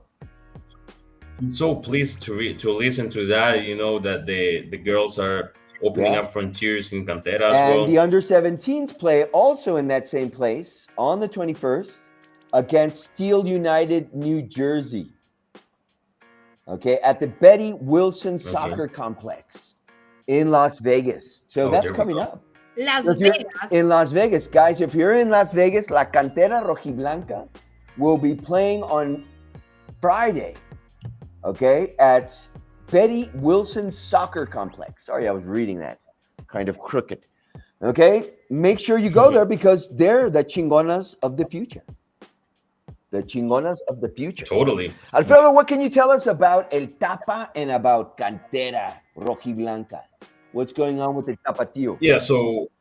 I'm so pleased to listen to that. You know that the girls are opening up frontiers in Cantera as well. And the under 17s play also in that same place on the 21st against Steel United New Jersey. Okay, at the Betty Wilson Soccer Complex in Las Vegas. So that's coming up. Las Vegas. In Las Vegas, guys, if you're in Las Vegas, La Cantera Rojiblanca will be playing on Friday, okay, at Betty Wilson Soccer Complex. Sorry, I was reading that kind of crooked. Okay, make sure you go there because they're the chingonas of the future. The chingonas of the future. Totally. Alfredo, what can you tell us about El Tapa and about Cantera Rojiblanca? What's going on with El Tapatío? Yeah, so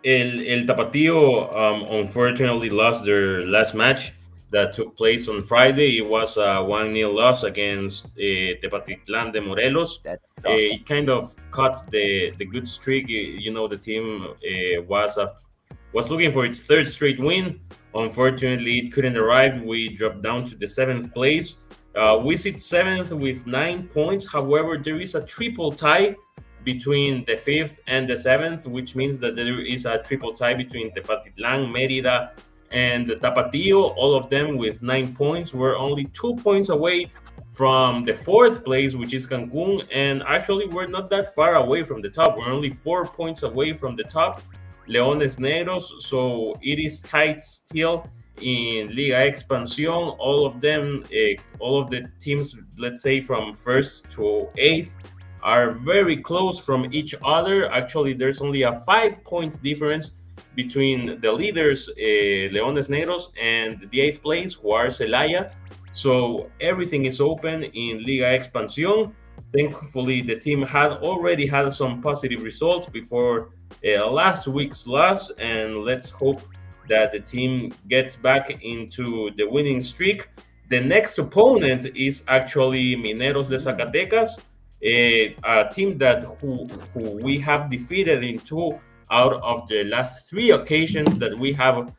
El Tapatío unfortunately lost their last match that took place on Friday. It was a 1-0 loss against Tepatitlán de Morelos. It kind of cut the good streak. You know, the team was looking for its third straight win. Unfortunately, it couldn't arrive. We dropped down to the 7th place. We sit 7th with 9 points. However, there is a triple tie between the 5th and the 7th, which means that there is a triple tie between Tepatitlán, Mérida, and the Tapatío, all of them with 9 points. We're only 2 points away from the 4th place, which is Cancun, and actually we're not that far away from the top. We're only 4 points away from the top, Leones Negros, so it is tight still in Liga Expansión. All of them, all of the teams, let's say from 1st to 8th, are very close from each other. Actually, there's only a 5-point difference between the leaders, Leones Negros, and the 8th place, who are Celaya. So everything is open in Liga Expansión. Thankfully, the team had already had some positive results before last week's loss, and let's hope that the team gets back into the winning streak. The next opponent is actually Mineros de Zacatecas, a team that who we have defeated in two out of the last three occasions that we have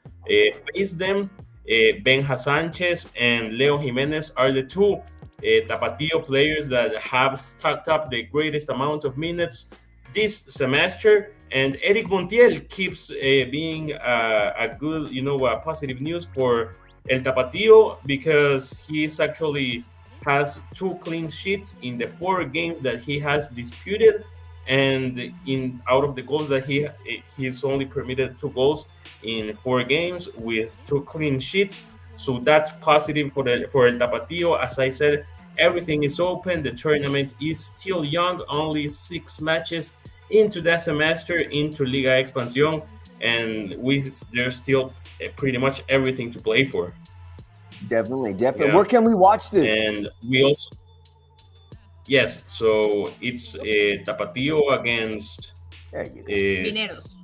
faced them. Benja Sanchez and Leo Jimenez are the two Tapatio players that have stacked up the greatest amount of minutes this semester. And Eric Montiel keeps being a good, positive news for El Tapatio because he's actually has 2 clean sheets in the 4 games that he has disputed, and in out of the goals that he's only permitted 2 goals in 4 games with 2 clean sheets. So that's positive for El Tapatio. As I said, everything is open. The tournament is still young, only 6 matches into that semester into Liga Expansión, and there's still pretty much everything to play for. Definitely. Yeah. Where can we watch this? And we also, yes, so it's Tapatio against Mineros.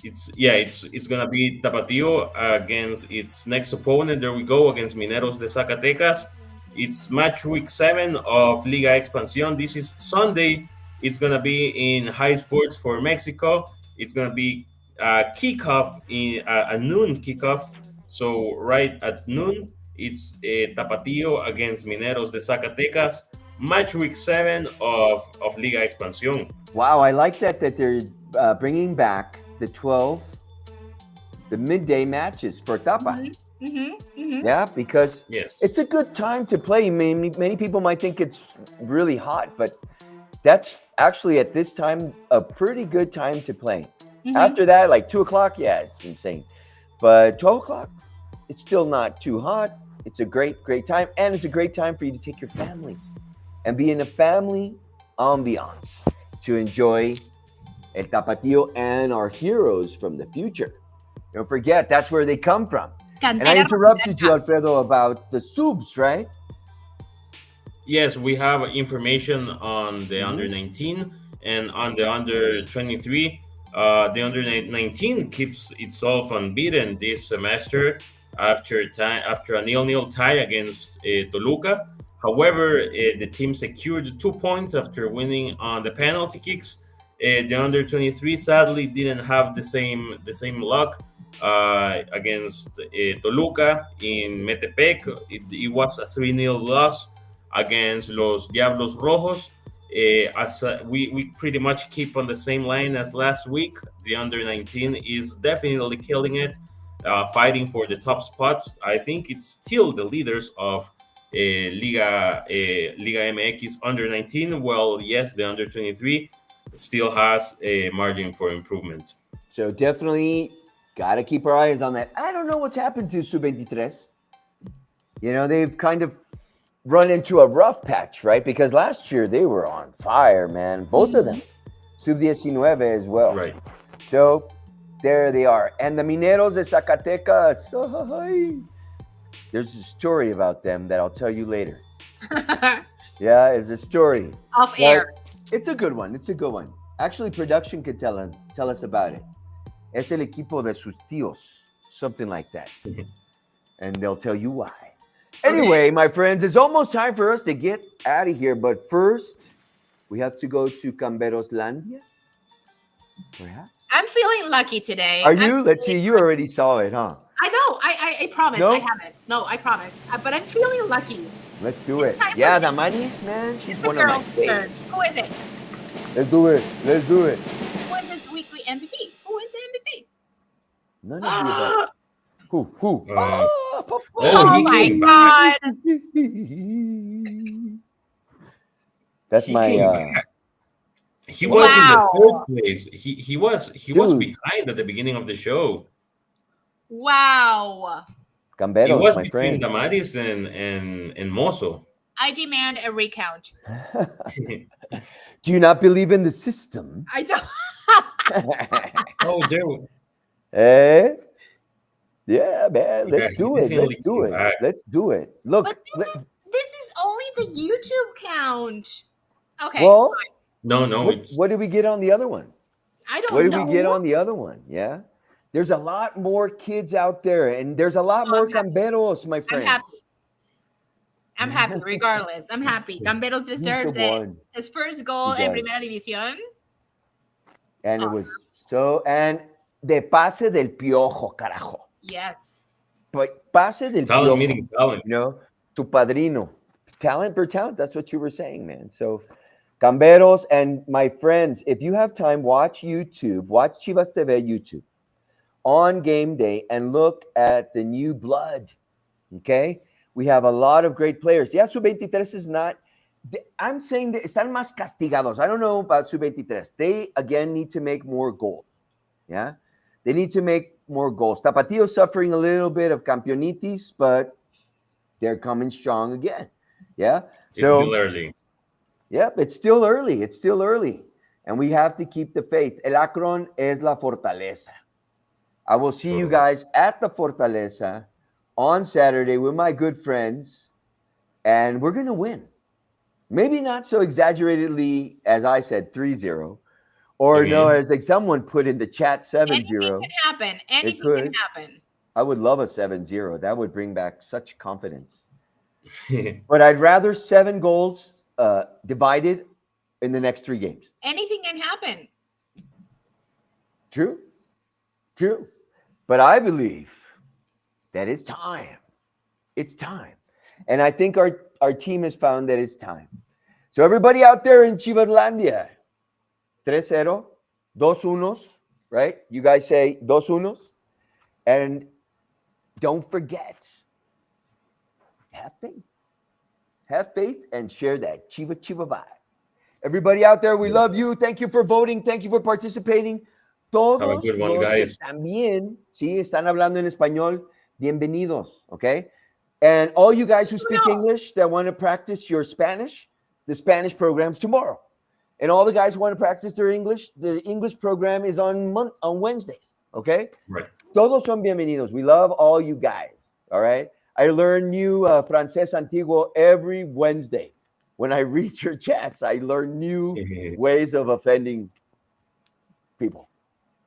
It's gonna be Tapatio against its next opponent. There we go, against Mineros de Zacatecas. It's match week 7 of Liga Expansión. This is Sunday. It's gonna be in High Sports for Mexico. It's gonna be kickoff in a noon kickoff. So right at noon, it's Tapatio against Mineros de Zacatecas. Match week 7 of Liga Expansión. Wow, I like that they're bringing back the midday matches for Tapa. Yeah, because it's a good time to play. Many people might think it's really hot, but that's actually at this time a pretty good time to play. After that, like 2 o'clock, it's insane. But 12 o'clock, it's still not too hot. It's a great time, and it's a great time for you to take your family and be in a family ambiance to enjoy El Tapatio and our heroes from the future. Don't forget, that's where they come from. And I interrupted you, Alfredo, about the subs, right? Yes, we have information on the under 19 and on the under 23. The under 19 keeps itself unbeaten this semester after a 0-0 tie against Toluca. However, the team secured 2 points after winning on the penalty kicks. The under 23 sadly didn't have the same luck against Toluca in Metepec. It was a 3-0 loss against Los Diablos Rojos. We pretty much keep on the same line as last week. The under 19 is definitely killing it, fighting for the top spots. I think it's still the leaders of Liga MX under 19. Well, yes, the under 23 still has a margin for improvement. So definitely got to keep our eyes on that. I don't know what's happened to Sub-23. They've kind of run into a rough patch, right? Because last year they were on fire, man. Both of them. Sub-19 as well. Right. So there they are. And the Mineros de Zacatecas. There's a story about them that I'll tell you later. Yeah, it's a story. Off air. It's a good one. Actually, production could tell us about it. Es el equipo de sus tíos. Something like that. And they'll tell you why. Anyway, my friends, it's almost time for us to get out of here. But first, we have to go to Camberoslandia. Perhaps? I'm feeling lucky today. Are you? Let's see. You already saw it, huh? I know. I promise. No? I haven't. No, I promise. But I'm feeling lucky. Let's do it. Yeah, Damaris, man. She's one of my favorites. Who is it? Let's do it. Who is this weekly MVP? Who is the MVP? None of you about. Who? Oh my God. That's my. He was in the third place. He was behind at the beginning of the show. Wow. Camberos, he was my between friend. Damaris and Mozo. I demand a recount. Do you not believe in the system? I don't. Oh, there. Eh? Yeah, man. Let's Yeah, do it. definitely Let's do it. back. Let's do it. Look. But this is only the YouTube count. Okay. Well, No, what did we get on the other one? I don't What did know. we get on the other one? Yeah. There's a lot more kids out there, and there's a lot more I'm happy. camberos, my I'm friends. happy. I'm happy, regardless. I'm happy. Camberos He's deserves the it. one. His first goal He in does. Primera División. And it was so, and de pase del piojo, carajo. Yes. But pase del talent piojo, meeting talent. you know, tu padrino. Talent per talent. That's what you were saying, man. So, camberos and my friends, if you have time, watch YouTube, watch Chivas TV YouTube on game day and look at the new blood. Okay. We have a lot of great players. Yeah, Sub-23 is not. I'm saying that están más castigados. I don't know about Sub-23. They, again, need to make more goals. Yeah. They need to make more goals. Tapatio's suffering a little bit of campeonitis, but they're coming strong again. Yeah. It's still early. Yep. It's still early. It's still early. And we have to keep the faith. El Akron es la fortaleza. I will see you guys at the Fortaleza on Saturday with my good friends, and we're going to win. Maybe not so exaggeratedly as I said 3-0, or no, as like someone put in the chat 7-0. Anything can happen. Anything can happen. I would love a 7-0. That would bring back such confidence. But I'd rather 7 goals divided in the next 3 games. Anything can happen. True. But I believe that it's time. It's time. And I think our team has found that it's time. So everybody out there in Chivaslandia, 3-0, 2-1, right? You guys say 2-1. And don't forget, have faith. Have faith and share that Chiva vibe. Everybody out there, we love you. Thank you for voting. Thank you for participating. Todos los que también, sí, están hablando en español, bienvenidos, okay? And all you guys who speak English that want to practice your Spanish, the Spanish program's tomorrow. And all the guys who want to practice their English, the English program is on Wednesdays, okay? Right. Todos son bienvenidos. We love all you guys, all right? I learn new Francés Antiguo every Wednesday. When I read your chats, I learn new ways of offending people.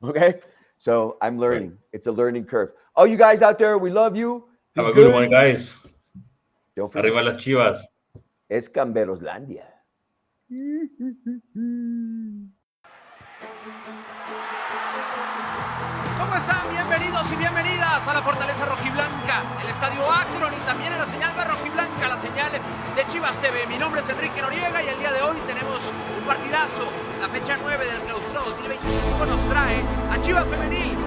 Okay, so I'm learning. Right. It's a learning curve. All you guys out there, we love you. Have a good one, guys. Arriba las Chivas. Es Camberoslandia. ¿Cómo están? Bienvenidos y bienvenidas a la Fortaleza Rojiblanca, el Estadio Akron y también en la señal más rojiblanca, la señal de Chivas TV. Mi nombre es Enrique Noriega y el día de hoy tenemos un partidazo. La fecha 9 del Clausura 2025 nos trae a Chivas Femenil